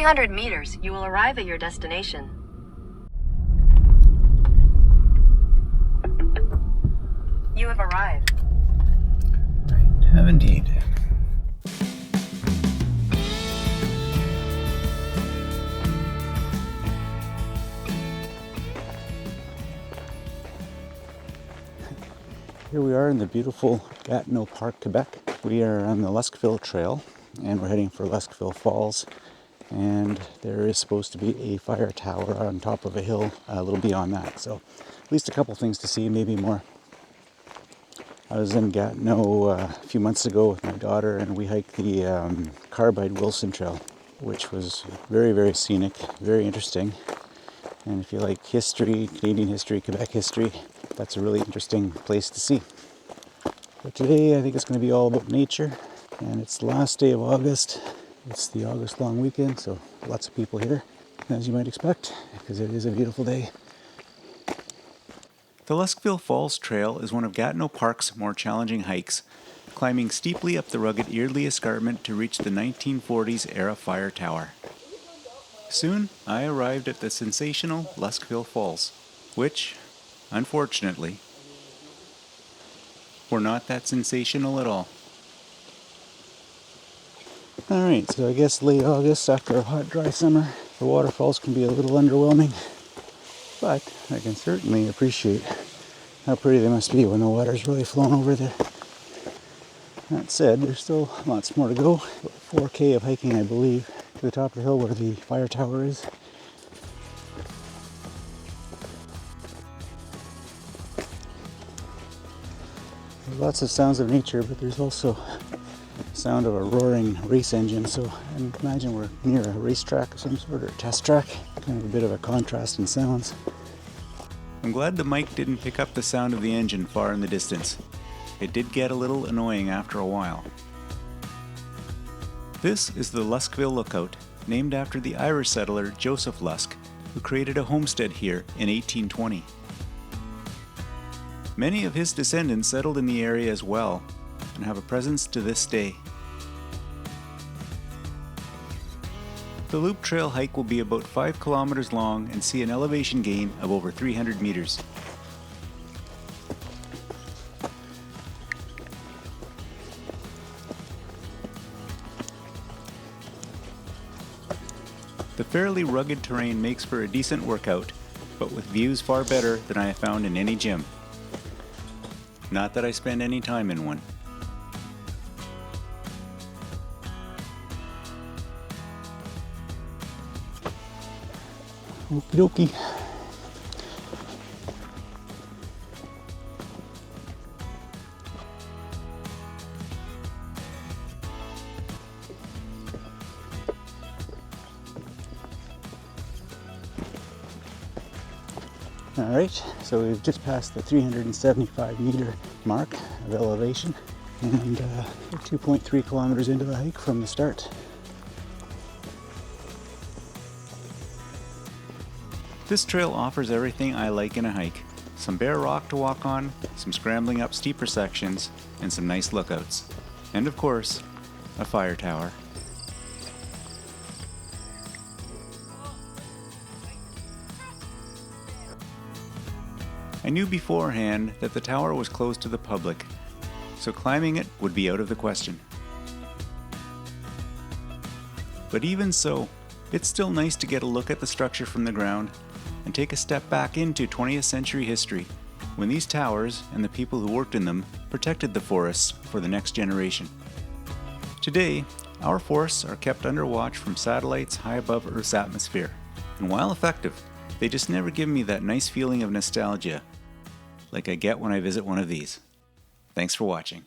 300 meters, you will arrive at your destination. You have arrived. I have indeed. Here we are in the beautiful Gatineau Park, Quebec. We are on the Luskville Trail and we're heading for Luskville Falls. And there is supposed to be a fire tower on top of a hill a little beyond that. So at least a couple things to see, maybe more. I was in Gatineau a few months ago with my daughter and we hiked the Carbide Wilson Trail, which was very, very scenic, very interesting. And if you like history, Canadian history, Quebec history, that's a really interesting place to see. But today I think it's going to be all about nature, and it's the last day of August. It's the August long weekend, so lots of people here, as you might expect, because it is a beautiful day. The Luskville Falls Trail is one of Gatineau Park's more challenging hikes, climbing steeply up the rugged Eardley Escarpment to reach the 1940s era fire tower. Soon, I arrived at the sensational Luskville Falls, which, unfortunately, were not that sensational at all. Alright, so I guess late August after a hot, dry summer, the waterfalls can be a little underwhelming, but I can certainly appreciate how pretty they must be when the water's really flowing over there. That said, there's still lots more to go. About 4K of hiking, I believe, to the top of the hill where the fire tower is. There's lots of sounds of nature, but there's also the sound of a roaring race engine, so I imagine we're near a racetrack of some sort, or a test track. Kind of a bit of a contrast in sounds. I'm glad the mic didn't pick up the sound of the engine far in the distance. It did get a little annoying after a while. This is the Luskville Lookout, named after the Irish settler Joseph Lusk, who created a homestead here in 1820. Many of his descendants settled in the area as well, and have a presence to this day. The Loop Trail hike will be about 5 kilometers long and see an elevation gain of over 300 meters. The fairly rugged terrain makes for a decent workout, but with views far better than I have found in any gym. Not that I spend any time in one. Okie dokie. Alright, so we've just passed the 375 meter mark of elevation and 2.3 kilometers into the hike from the start. This trail offers everything I like in a hike. Some bare rock to walk on, some scrambling up steeper sections, and some nice lookouts. And of course, a fire tower. I knew beforehand that the tower was closed to the public, so climbing it would be out of the question. But even so, it's still nice to get a look at the structure from the ground and take a step back into 20th century history, when these towers and the people who worked in them protected the forests for the next generation. Today, our forests are kept under watch from satellites high above Earth's atmosphere, and while effective, they just never give me that nice feeling of nostalgia like I get when I visit one of these. Thanks for watching.